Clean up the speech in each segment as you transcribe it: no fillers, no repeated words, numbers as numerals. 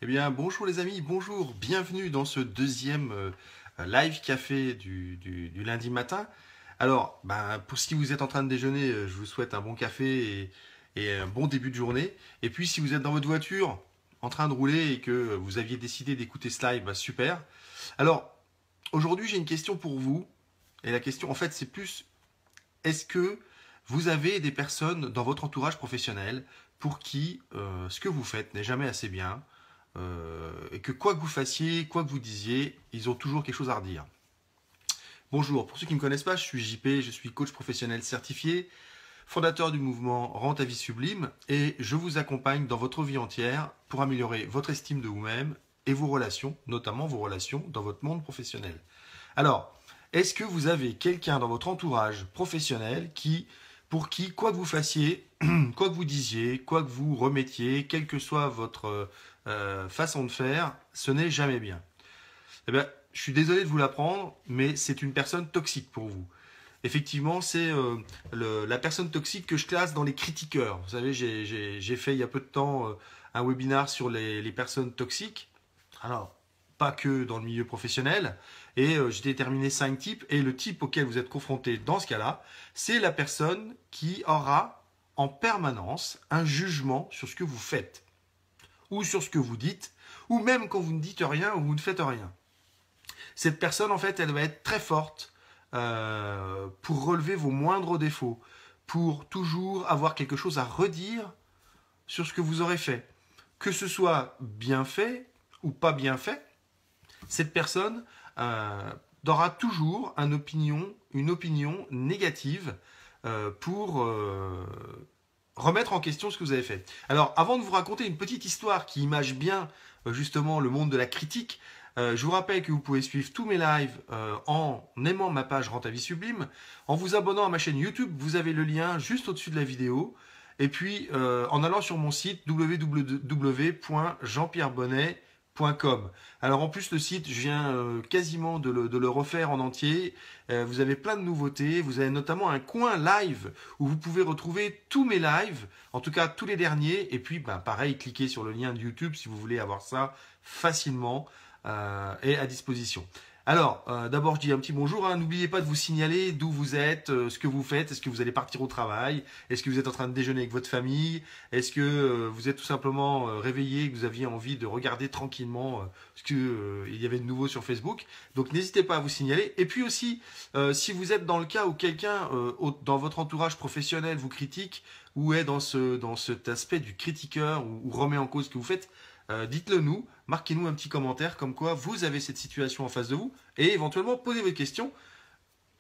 Eh bien, bonjour les amis, bonjour, bienvenue dans ce deuxième live café du lundi matin. Alors, pour si vous êtes en train de déjeuner, je vous souhaite un bon café et un bon début de journée. Et puis, si vous êtes dans votre voiture, en train de rouler et que vous aviez décidé d'écouter ce live, super. Alors, aujourd'hui, j'ai une question pour vous. Et la question, en fait, c'est plus, est-ce que vous avez des personnes dans votre entourage professionnel pour qui ce que vous faites n'est jamais assez bien et que quoi que vous fassiez, quoi que vous disiez, ils ont toujours quelque chose à redire. Bonjour, pour ceux qui ne me connaissent pas, je suis JP, je suis coach professionnel certifié, fondateur du mouvement Rends ta vie sublime et je vous accompagne dans votre vie entière pour améliorer votre estime de vous-même et vos relations, notamment vos relations dans votre monde professionnel. Alors, est-ce que vous avez quelqu'un dans votre entourage professionnel pour qui, quoi que vous fassiez, quoi que vous disiez, quoi que vous remettiez, quelle que soit votre façon de faire, ce n'est jamais bien? Eh bien, je suis désolé de vous l'apprendre, mais c'est une personne toxique pour vous. Effectivement, c'est la personne toxique que je classe dans les critiqueurs. Vous savez, j'ai fait il y a peu de temps un webinar sur les personnes toxiques. Alors, pas que dans le milieu professionnel. Et j'ai déterminé 5 types. Et le type auquel vous êtes confronté dans ce cas-là, c'est la personne qui aura en permanence un jugement sur ce que vous faites, ou sur ce que vous dites, ou même quand vous ne dites rien ou vous ne faites rien. Cette personne, en fait, elle va être très forte pour relever vos moindres défauts, pour toujours avoir quelque chose à redire sur ce que vous aurez fait. Que ce soit bien fait ou pas bien fait, cette personne aura toujours une opinion négative pour remettre en question ce que vous avez fait. Alors, avant de vous raconter une petite histoire qui image bien justement le monde de la critique, je vous rappelle que vous pouvez suivre tous mes lives en aimant ma page Rends ta vie sublime, en vous abonnant à ma chaîne YouTube, vous avez le lien juste au-dessus de la vidéo, et puis en allant sur mon site www.jeanpierrebonnet.com. Alors en plus le site, je viens quasiment de le refaire en entier. Vous avez plein de nouveautés. Vous avez notamment un coin live où vous pouvez retrouver tous mes lives, en tout cas tous les derniers. Et puis pareil, cliquez sur le lien de YouTube si vous voulez avoir ça facilement et à disposition. Alors, d'abord, je dis un petit bonjour. Hein. N'oubliez pas de vous signaler d'où vous êtes, ce que vous faites. Est-ce que vous allez partir au travail? Est-ce que vous êtes en train de déjeuner avec votre famille? Est-ce que vous êtes tout simplement réveillé et que vous aviez envie de regarder tranquillement ce qu'il y avait de nouveau sur Facebook? Donc, n'hésitez pas à vous signaler. Et puis aussi, si vous êtes dans le cas où quelqu'un dans votre entourage professionnel vous critique ou est dans cet aspect du critiqueur ou remet en cause ce que vous faites, dites-le nous, marquez-nous un petit commentaire comme quoi vous avez cette situation en face de vous et éventuellement posez votre question.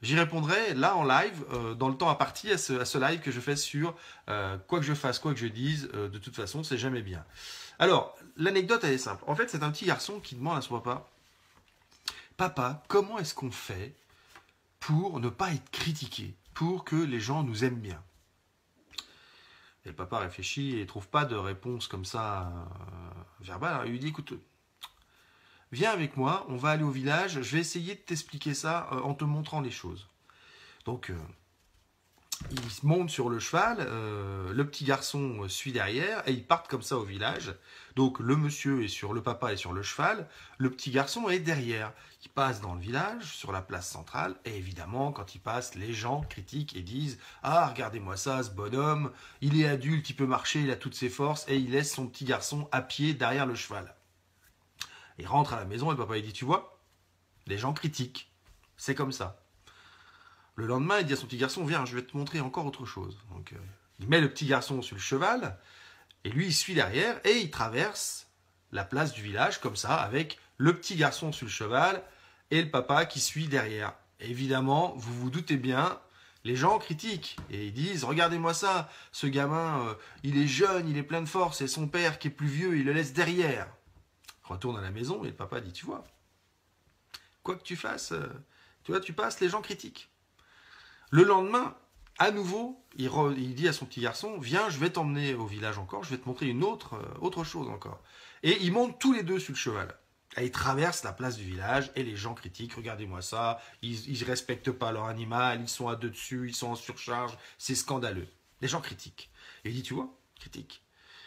J'y répondrai là en live, dans le temps imparti à ce live que je fais sur quoi que je fasse, quoi que je dise, de toute façon, c'est jamais bien. Alors, l'anecdote, elle est simple. En fait, c'est un petit garçon qui demande à son papa, Papa, comment est-ce qu'on fait pour ne pas être critiqué, pour que les gens nous aiment bien? Et le papa réfléchit et trouve pas de réponse comme ça verbale. Il lui dit, écoute, viens avec moi, on va aller au village, je vais essayer de t'expliquer ça en te montrant les choses. Donc, il monte sur le cheval, le petit garçon suit derrière, et ils partent comme ça au village. Donc, le papa est sur le cheval, le petit garçon est derrière. Il passe dans le village, sur la place centrale, et évidemment, quand il passe, les gens critiquent et disent « Ah, regardez-moi ça, ce bonhomme, il est adulte, il peut marcher, il a toutes ses forces, et il laisse son petit garçon à pied derrière le cheval. » Il rentre à la maison et le papa il dit, tu vois, les gens critiquent. C'est comme ça. Le lendemain, il dit à son petit garçon, viens, je vais te montrer encore autre chose. Donc, il met le petit garçon sur le cheval, et lui, il suit derrière, et il traverse la place du village, comme ça, avec le petit garçon sur le cheval, et le papa qui suit derrière. Et évidemment, vous vous doutez bien, les gens critiquent, et ils disent, regardez-moi ça, ce gamin, il est jeune, il est plein de force, et son père, qui est plus vieux, il le laisse derrière. Retourne à la maison, et le papa dit, tu vois, quoi que tu fasses, tu vois, tu passes, les gens critiquent. Le lendemain, à nouveau, il dit à son petit garçon, viens, je vais t'emmener au village encore, je vais te montrer une autre chose encore. Et ils montent tous les deux sur le cheval. Et ils traversent la place du village et les gens critiquent, regardez-moi ça, ils respectent pas leur animal, ils sont à deux dessus, ils sont en surcharge, c'est scandaleux. Les gens critiquent. Et il dit, tu vois, critique.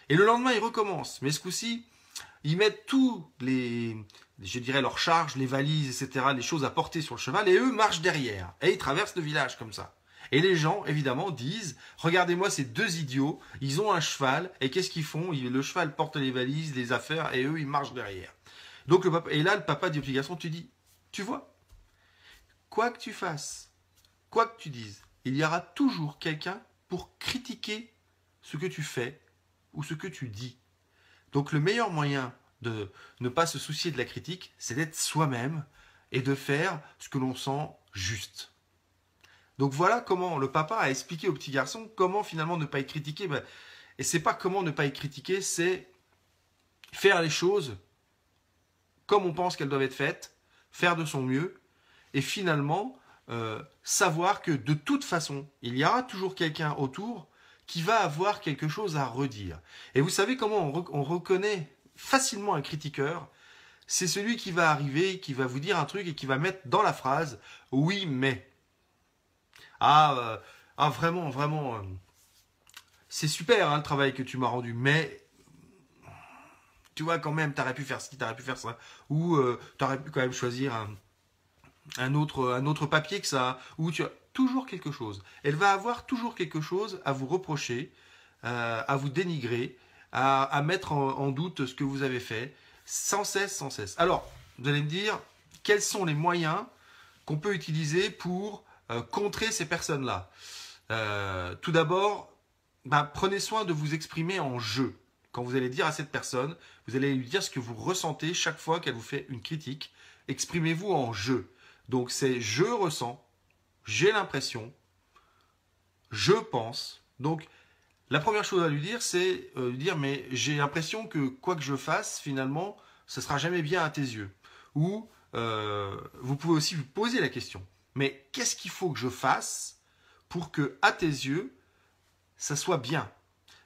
Et le lendemain, il recommence. Mais ce coup-ci, ils mettent je dirais, leurs charges, les valises, etc., les choses à porter sur le cheval, et eux marchent derrière. Et ils traversent le village comme ça. Et les gens, évidemment, disent, regardez-moi ces deux idiots, ils ont un cheval, et qu'est-ce qu'ils font? Le cheval porte les valises, les affaires, et eux, ils marchent derrière. Donc et là, le papa dit au petit garçon, tu vois, quoi que tu fasses, quoi que tu dises, il y aura toujours quelqu'un pour critiquer ce que tu fais ou ce que tu dis. Donc le meilleur moyen de ne pas se soucier de la critique, c'est d'être soi-même et de faire ce que l'on sent juste. Donc voilà comment le papa a expliqué au petit garçon comment finalement ne pas être critiqué. Et c'est pas comment ne pas être critiqué, c'est faire les choses comme on pense qu'elles doivent être faites, faire de son mieux, et finalement savoir que de toute façon, il y aura toujours quelqu'un autour qui va avoir quelque chose à redire. Et vous savez comment on reconnaît facilement un critiqueur? C'est celui qui va arriver, qui va vous dire un truc et qui va mettre dans la phrase « oui, mais ». Vraiment, vraiment, c'est super hein, le travail que tu m'as rendu, mais tu vois quand même, t'aurais pu faire ci, t'aurais pu faire ça, ou t'aurais pu quand même choisir un autre papier que ça, ou tu as toujours quelque chose. Elle va avoir toujours quelque chose à vous reprocher, à vous dénigrer, à mettre en doute ce que vous avez fait, sans cesse, sans cesse. Alors, vous allez me dire, quels sont les moyens qu'on peut utiliser pour contrer ces personnes-là? Tout d'abord, prenez soin de vous exprimer en jeu. Quand vous allez dire à cette personne, vous allez lui dire ce que vous ressentez chaque fois qu'elle vous fait une critique. Exprimez-vous en jeu. Donc c'est je ressens, j'ai l'impression, je pense. Donc la première chose à lui dire, c'est lui dire mais j'ai l'impression que quoi que je fasse, finalement, ce sera jamais bien à tes yeux. Ou vous pouvez aussi vous poser la question. Mais qu'est-ce qu'il faut que je fasse pour que à tes yeux, ça soit bien?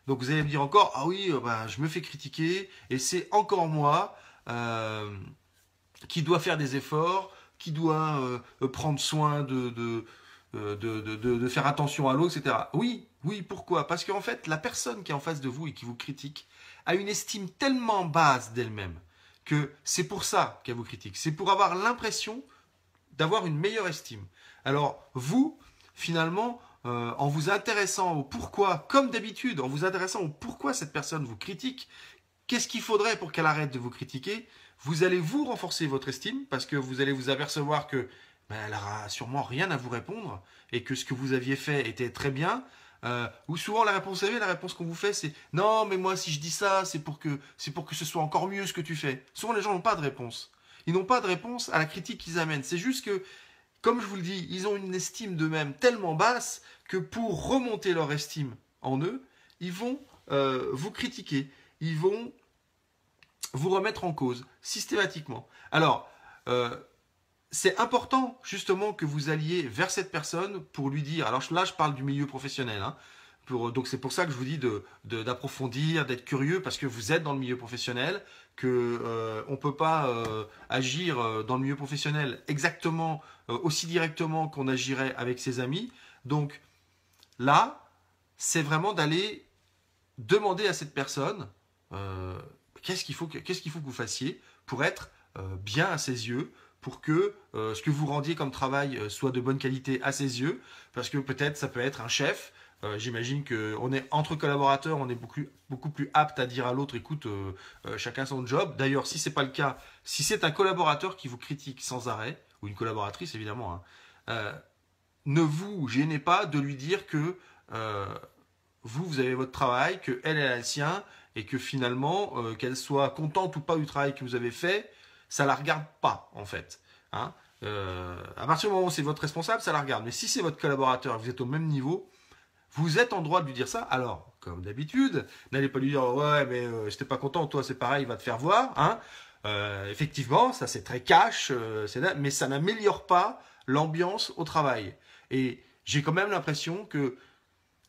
Donc vous allez me dire encore, ah oui, je me fais critiquer et c'est encore moi qui dois faire des efforts, qui doit prendre soin de faire attention à l'autre, etc. Oui, oui, pourquoi? Parce qu'en fait, la personne qui est en face de vous et qui vous critique a une estime tellement basse d'elle-même que c'est pour ça qu'elle vous critique. C'est pour avoir l'impression d'avoir une meilleure estime. Alors vous, finalement, en vous intéressant au pourquoi, comme d'habitude, en vous intéressant au pourquoi cette personne vous critique, qu'est-ce qu'il faudrait pour qu'elle arrête de vous critiquer? Vous allez vous renforcer votre estime parce que vous allez vous apercevoir que elle n'aura sûrement rien à vous répondre et que ce que vous aviez fait était très bien. Ou souvent la réponse, vous savez, la réponse qu'on vous fait, c'est non, mais moi si je dis ça, c'est pour que ce soit encore mieux ce que tu fais. Souvent les gens n'ont pas de réponse. Ils n'ont pas de réponse à la critique qu'ils amènent. C'est juste que, comme je vous le dis, ils ont une estime d'eux-mêmes tellement basse que pour remonter leur estime en eux, ils vont vous critiquer. Ils vont vous remettre en cause, systématiquement. Alors, c'est important, justement, que vous alliez vers cette personne pour lui dire... Alors là, je parle du milieu professionnel. Hein, donc c'est pour ça que je vous dis d'approfondir, d'être curieux, parce que vous êtes dans le milieu professionnel, qu'on ne peut pas agir dans le milieu professionnel exactement, aussi directement qu'on agirait avec ses amis. Donc là, c'est vraiment d'aller demander à cette personne qu'est-ce qu'il faut que vous fassiez pour être bien à ses yeux, pour que ce que vous rendiez comme travail soit de bonne qualité à ses yeux, parce que peut-être ça peut être un chef. J'imagine qu'on est entre collaborateurs, on est beaucoup plus apte à dire à l'autre, écoute, chacun son job. D'ailleurs, si c'est pas le cas, si c'est un collaborateur qui vous critique sans arrêt, ou une collaboratrice évidemment, hein, ne vous gênez pas de lui dire que vous avez votre travail, qu'elle a le sien, et que finalement, qu'elle soit contente ou pas du travail que vous avez fait, ça ne la regarde pas, en fait. Hein, à partir du moment où c'est votre responsable, ça la regarde. Mais si c'est votre collaborateur, vous êtes au même niveau, vous êtes en droit de lui dire ça. Alors, comme d'habitude, n'allez pas lui dire « Ouais, mais si t'es pas content, toi, c'est pareil, il va te faire voir. Hein. » Effectivement, ça c'est très cash, mais ça n'améliore pas l'ambiance au travail. Et j'ai quand même l'impression que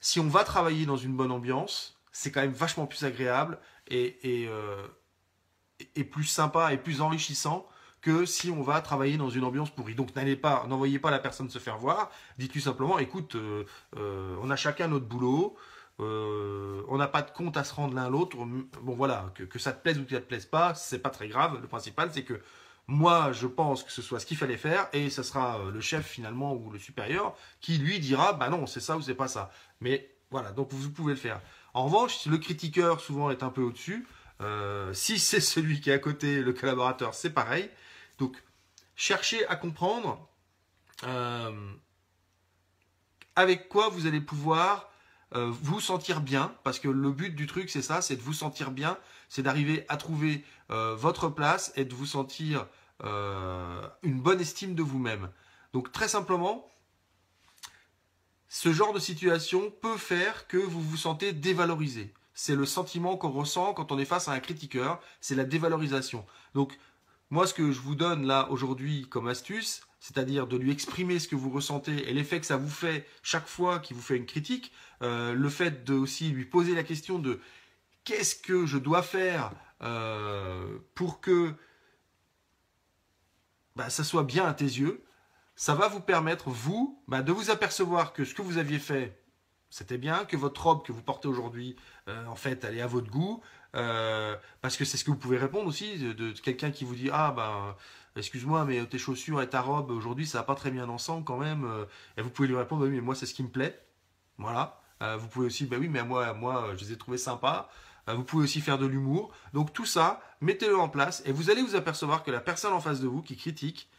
si on va travailler dans une bonne ambiance, c'est quand même vachement plus agréable et plus sympa et plus enrichissant que si on va travailler dans une ambiance pourrie. Donc n'envoyez pas la personne se faire voir, dites-lui simplement, écoute, on a chacun notre boulot, on n'a pas de compte à se rendre l'un à l'autre. Bon voilà, que ça te plaise ou que ça te plaise pas, c'est pas très grave. Le principal, c'est que moi, je pense que ce soit ce qu'il fallait faire, et ça sera le chef finalement ou le supérieur qui lui dira, bah non, c'est ça ou c'est pas ça. Mais voilà, donc vous pouvez le faire. En revanche, si le critiqueur souvent est un peu au-dessus, si c'est celui qui est à côté, le collaborateur, c'est pareil. Donc, cherchez à comprendre euh, avec quoi vous allez pouvoir vous sentir bien, parce que le but du truc, c'est ça, c'est de vous sentir bien, c'est d'arriver à trouver votre place et de vous sentir une bonne estime de vous-même. Donc, très simplement, ce genre de situation peut faire que vous vous sentez dévalorisé. C'est le sentiment qu'on ressent quand on est face à un critiqueur, c'est la dévalorisation. Donc, moi, ce que je vous donne là aujourd'hui comme astuce, c'est-à-dire de lui exprimer ce que vous ressentez et l'effet que ça vous fait chaque fois qu'il vous fait une critique, le fait de aussi lui poser la question de qu'est-ce que je dois faire pour que bah, ça soit bien à tes yeux, ça va vous permettre, vous, bah, de vous apercevoir que ce que vous aviez fait, c'était bien, que votre robe que vous portez aujourd'hui, en fait, elle est à votre goût, parce que c'est ce que vous pouvez répondre aussi, de quelqu'un qui vous dit, ah ben, excuse-moi, mais tes chaussures et ta robe, aujourd'hui, ça va pas très bien ensemble quand même, et vous pouvez lui répondre, bah oui, mais moi, c'est ce qui me plaît, voilà. Vous pouvez aussi, bah oui, mais moi, je les ai trouvés sympas. Vous pouvez aussi faire de l'humour. Donc tout ça, mettez-le en place et vous allez vous apercevoir que la personne en face de vous qui critique,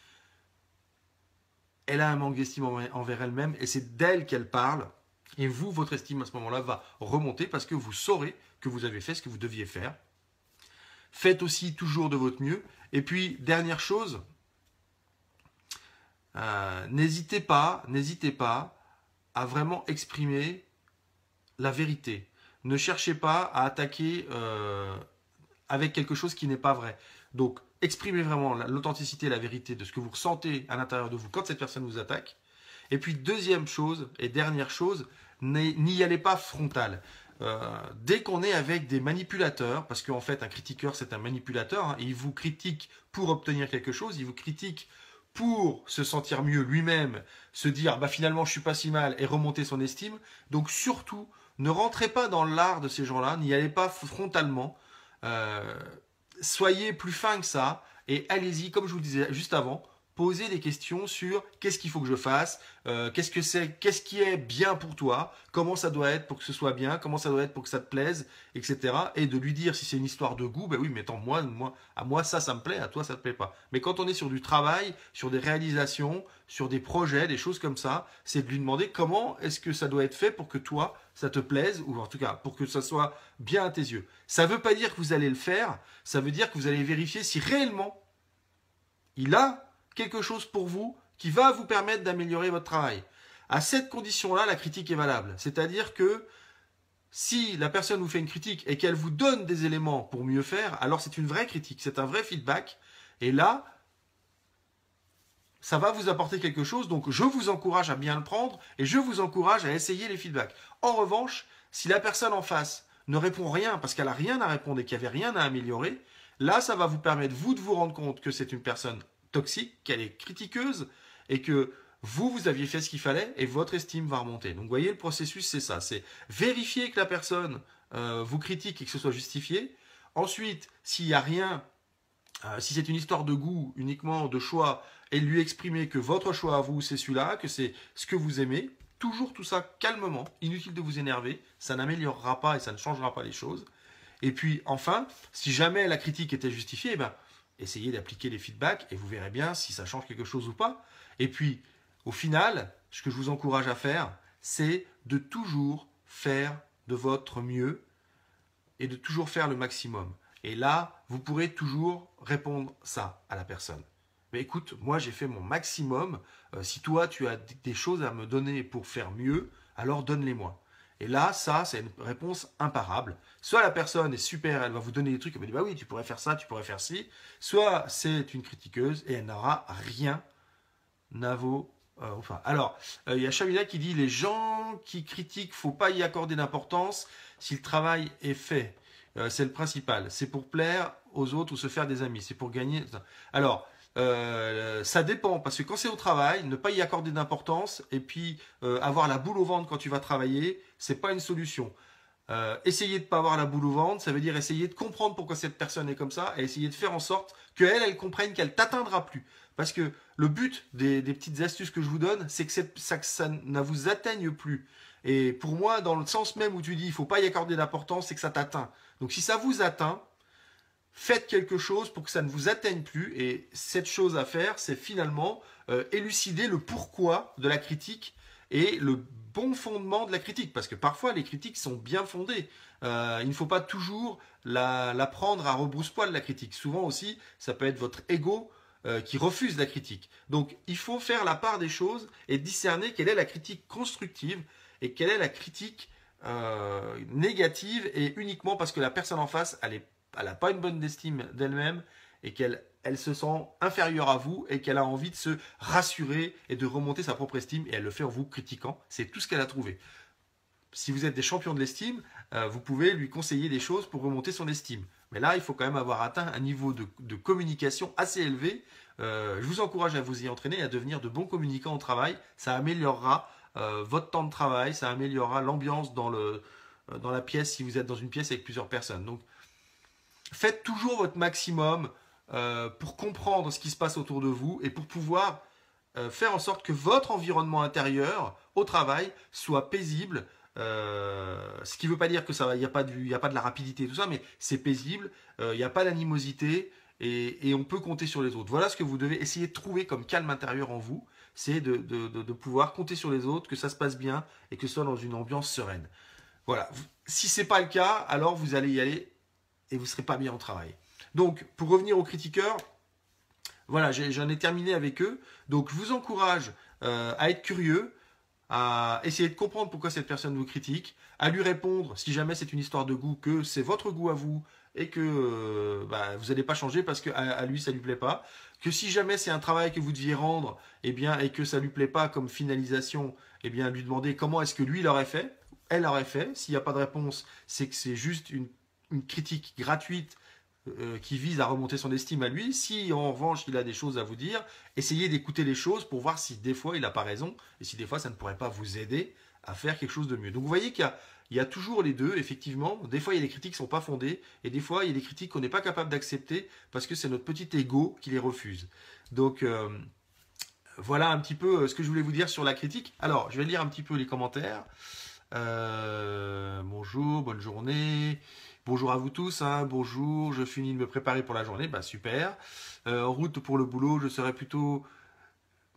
elle a un manque d'estime envers elle-même et c'est d'elle qu'elle parle. Et vous, votre estime à ce moment-là va remonter parce que vous saurez que vous avez fait ce que vous deviez faire. Faites aussi toujours de votre mieux. Et puis, dernière chose, n'hésitez pas à vraiment exprimer la vérité. Ne cherchez pas à attaquer avec quelque chose qui n'est pas vrai. Donc, exprimez vraiment l'authenticité, la vérité de ce que vous ressentez à l'intérieur de vous quand cette personne vous attaque. Et puis, deuxième chose et dernière chose, n'y allez pas frontal. Dès qu'on est avec des manipulateurs, parce qu'en fait, un critiqueur, c'est un manipulateur, hein, il vous critique pour obtenir quelque chose, il vous critique pour se sentir mieux lui-même, se dire bah finalement je suis pas si mal et remonter son estime. Donc surtout, ne rentrez pas dans l'art de ces gens-là, n'y allez pas frontalement. Euh, Soyez plus fin que ça et allez-y, comme je vous le disais juste avant, posez des questions sur qu'est-ce qu'il faut que je fasse, qu'est-ce que c'est, qu'est-ce qui est bien pour toi, comment ça doit être pour que ce soit bien, comment ça doit être pour que ça te plaise, etc. Et de lui dire si c'est une histoire de goût, ben oui, mais attends, à moi ça me plaît, à toi ça te plaît pas. Mais quand on est sur du travail, sur des réalisations, sur des projets, des choses comme ça, c'est de lui demander comment est-ce que ça doit être fait pour que toi ça te plaise, ou en tout cas pour que ça soit bien à tes yeux. Ça ne veut pas dire que vous allez le faire, ça veut dire que vous allez vérifier si réellement il a quelque chose pour vous qui va vous permettre d'améliorer votre travail. À cette condition-là, la critique est valable. C'est-à-dire que si la personne vous fait une critique et qu'elle vous donne des éléments pour mieux faire, alors c'est une vraie critique, c'est un vrai feedback. Et là, ça va vous apporter quelque chose. Donc je vous encourage à bien le prendre et je vous encourage à essayer les feedbacks. En revanche, si la personne en face ne répond rien parce qu'elle n'a rien à répondre et qu'il n'y avait rien à améliorer, là, ça va vous permettre, vous, de vous rendre compte que c'est une personne toxique, qu'elle est critiqueuse et que vous aviez fait ce qu'il fallait et votre estime va remonter. Donc, vous voyez, le processus, c'est ça. C'est vérifier que la personne vous critique et que ce soit justifié. Ensuite, s'il n'y a rien, si c'est une histoire de goût, uniquement de choix, et lui exprimer que votre choix à vous, c'est celui-là, que c'est ce que vous aimez. Toujours tout ça calmement, inutile de vous énerver, ça n'améliorera pas et ça ne changera pas les choses. Et puis enfin, si jamais la critique était justifiée, eh ben, essayez d'appliquer les feedbacks et vous verrez bien si ça change quelque chose ou pas. Et puis, au final, ce que je vous encourage à faire, c'est de toujours faire de votre mieux et de toujours faire le maximum. Et là, vous pourrez toujours répondre ça à la personne. Mais écoute, moi j'ai fait mon maximum. Si toi tu as des choses à me donner pour faire mieux, alors donne-les-moi. Et là, ça, c'est une réponse imparable. Soit la personne est super, elle va vous donner des trucs, elle va dire bah oui, tu pourrais faire ça, tu pourrais faire ci. Soit c'est une critiqueuse et elle n'aura rien à vous. Alors, il y a Chamila qui dit les gens qui critiquent, faut pas y accorder d'importance si le travail est fait. C'est le principal. C'est pour plaire aux autres ou se faire des amis. C'est pour gagner. Alors, Ça dépend, parce que quand c'est au travail, ne pas y accorder d'importance et puis avoir la boule au ventre quand tu vas travailler, c'est pas une solution. Essayer de ne pas avoir la boule au ventre, ça veut dire essayer de comprendre pourquoi cette personne est comme ça et essayer de faire en sorte qu'elle, elle comprenne qu'elle t'atteindra plus. Parce que le but des petites astuces que je vous donne, c'est que ça ne vous atteigne plus. Et pour moi, dans le sens même où tu dis il ne faut pas y accorder d'importance, c'est que ça t'atteint. Donc si ça vous atteint, faites quelque chose pour que ça ne vous atteigne plus. Et cette chose à faire, c'est finalement élucider le pourquoi de la critique et le bon fondement de la critique. Parce que parfois, les critiques sont bien fondées. Il ne faut pas toujours la prendre à rebrousse-poil, la critique. Souvent aussi, ça peut être votre ego qui refuse la critique. Donc, il faut faire la part des choses et discerner quelle est la critique constructive et quelle est la critique négative, et uniquement parce que la personne en face, elle n'a pas une bonne estime d'elle-même et qu'elle se sent inférieure à vous et qu'elle a envie de se rassurer et de remonter sa propre estime, et elle le fait en vous critiquant. C'est tout ce qu'elle a trouvé. Si vous êtes des champions de l'estime, vous pouvez lui conseiller des choses pour remonter son estime. Mais là, il faut quand même avoir atteint un niveau de communication assez élevé. Je vous encourage à vous y entraîner, à devenir de bons communicants au travail. Ça améliorera votre temps de travail, ça améliorera l'ambiance dans la pièce si vous êtes dans une pièce avec plusieurs personnes. Donc, faites toujours votre maximum pour comprendre ce qui se passe autour de vous et pour pouvoir faire en sorte que votre environnement intérieur au travail soit paisible. Ce qui ne veut pas dire que ça, il n'y a pas de la rapidité et tout ça, mais c'est paisible, il n'y a pas d'animosité et on peut compter sur les autres. Voilà ce que vous devez essayer de trouver comme calme intérieur en vous, c'est de pouvoir compter sur les autres, que ça se passe bien et que ce soit dans une ambiance sereine. Voilà. Si ce n'est pas le cas, alors vous allez y aller et vous ne serez pas bien au travail. Donc, pour revenir aux critiqueurs, voilà, j'en ai terminé avec eux. Donc, je vous encourage à être curieux, à essayer de comprendre pourquoi cette personne vous critique, à lui répondre, si jamais c'est une histoire de goût, que c'est votre goût à vous et que vous n'allez pas changer parce qu'à lui, ça ne lui plaît pas. Que si jamais c'est un travail que vous deviez rendre et que ça ne lui plaît pas comme finalisation, lui demander comment est-ce que lui l'aurait fait, elle aurait fait. S'il n'y a pas de réponse, c'est que c'est juste une critique gratuite qui vise à remonter son estime à lui. Si en revanche il a des choses à vous dire, essayez d'écouter les choses pour voir si des fois il n'a pas raison et si des fois ça ne pourrait pas vous aider à faire quelque chose de mieux. Donc vous voyez qu'il y a toujours les deux, effectivement. Des fois il y a des critiques qui ne sont pas fondées et des fois il y a des critiques qu'on n'est pas capable d'accepter parce que c'est notre petit ego qui les refuse. Donc voilà un petit peu ce que je voulais vous dire sur la critique. Alors je vais lire un petit peu les commentaires. Bonjour, bonne journée. Bonjour à vous tous, hein, bonjour, je finis de me préparer pour la journée, bah super. En route pour le boulot, je serai plutôt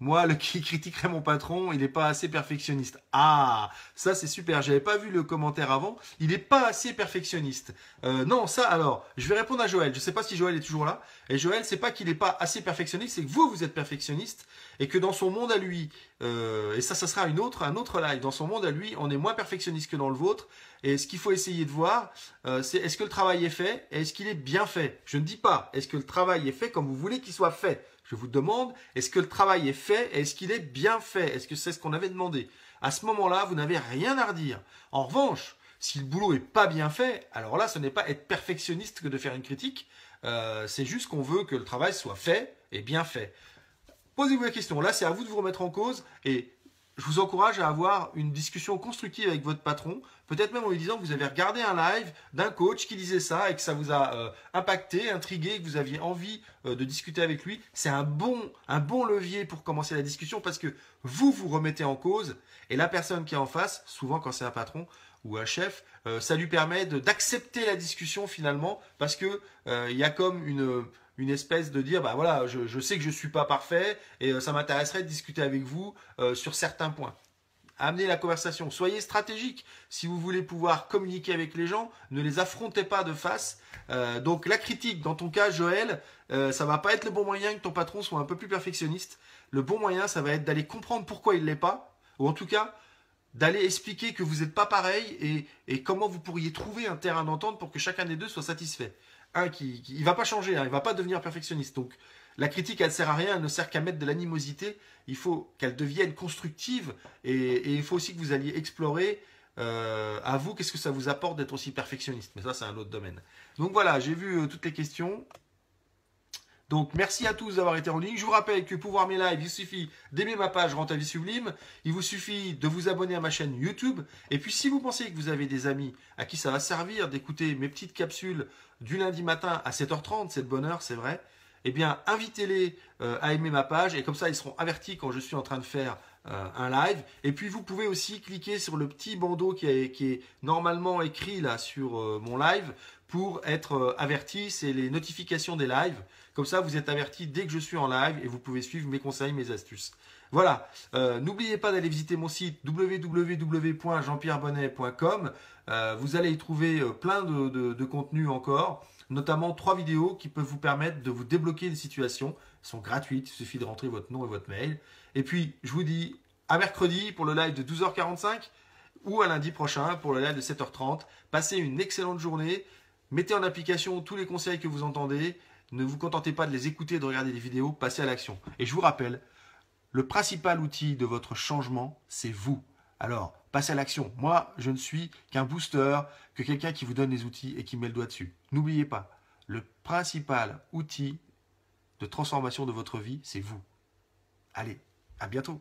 moi qui critiquerait mon patron, il n'est pas assez perfectionniste. Ah, ça c'est super, j'avais pas vu le commentaire avant, il n'est pas assez perfectionniste. Non, ça alors, je vais répondre à Joël, je ne sais pas si Joël est toujours là. Et Joël, c'est pas qu'il n'est pas assez perfectionniste, c'est que vous êtes perfectionniste et que dans son monde à lui, et ça sera un autre live, dans son monde à lui, on est moins perfectionniste que dans le vôtre. Et ce qu'il faut essayer de voir, c'est est-ce que le travail est fait et est-ce qu'il est bien fait. Je ne dis pas est-ce que le travail est fait comme vous voulez qu'il soit fait. Je vous demande, est-ce que le travail est fait et est-ce qu'il est bien fait? Est-ce que c'est ce qu'on avait demandé? À ce moment-là, vous n'avez rien à redire. En revanche, si le boulot n'est pas bien fait, alors là, ce n'est pas être perfectionniste que de faire une critique. C'est juste qu'on veut que le travail soit fait et bien fait. Posez-vous la question. Là, c'est à vous de vous remettre en cause et je vous encourage à avoir une discussion constructive avec votre patron, peut-être même en lui disant que vous avez regardé un live d'un coach qui disait ça et que ça vous a impacté, intrigué, que vous aviez envie de discuter avec lui. C'est un bon levier pour commencer la discussion parce que vous remettez en cause et la personne qui est en face, souvent quand c'est un patron ou un chef, ça lui permet d'accepter la discussion finalement parce que il y a comme une espèce de dire, bah voilà, je sais que je ne suis pas parfait et ça m'intéresserait de discuter avec vous sur certains points. Amenez la conversation, soyez stratégique. Si vous voulez pouvoir communiquer avec les gens, ne les affrontez pas de face. Donc la critique, dans ton cas, Joël, ça va pas être le bon moyen que ton patron soit un peu plus perfectionniste. Le bon moyen, ça va être d'aller comprendre pourquoi il ne l'est pas, ou en tout cas, d'aller expliquer que vous n'êtes pas pareil et comment vous pourriez trouver un terrain d'entente pour que chacun des deux soit satisfait. Il va pas changer, hein, il va pas devenir perfectionniste. Donc la critique, elle sert à rien, elle ne sert qu'à mettre de l'animosité. Il faut qu'elle devienne constructive et il faut aussi que vous alliez explorer à vous qu'est-ce que ça vous apporte d'être aussi perfectionniste. Mais ça, c'est un autre domaine. Donc voilà, j'ai vu toutes les questions. Donc, merci à tous d'avoir été en ligne. Je vous rappelle que pour voir mes lives, il suffit d'aimer ma page Rends ta vie sublime. Il vous suffit de vous abonner à ma chaîne YouTube. Et puis, si vous pensez que vous avez des amis à qui ça va servir d'écouter mes petites capsules du lundi matin à 7h30, c'est de bonne heure, c'est vrai, eh bien, invitez-les à aimer ma page. Et comme ça, ils seront avertis quand je suis en train de faire un live. Et puis, vous pouvez aussi cliquer sur le petit bandeau qui est normalement écrit là sur mon live pour être averti. C'est les notifications des lives. Comme ça, vous êtes averti dès que je suis en live et vous pouvez suivre mes conseils, mes astuces. Voilà. N'oubliez pas d'aller visiter mon site www.jeanpierrebonnet.com. Vous allez y trouver plein de contenus encore, notamment 3 vidéos qui peuvent vous permettre de vous débloquer une situation. Elles sont gratuites, il suffit de rentrer votre nom et votre mail. Et puis, je vous dis à mercredi pour le live de 12h45 ou à lundi prochain pour le live de 7h30. Passez une excellente journée. Mettez en application tous les conseils que vous entendez. Ne vous contentez pas de les écouter et de regarder des vidéos, passez à l'action. Et je vous rappelle, le principal outil de votre changement, c'est vous. Alors, passez à l'action. Moi, je ne suis qu'un booster, que quelqu'un qui vous donne les outils et qui met le doigt dessus. N'oubliez pas, le principal outil de transformation de votre vie, c'est vous. Allez, à bientôt.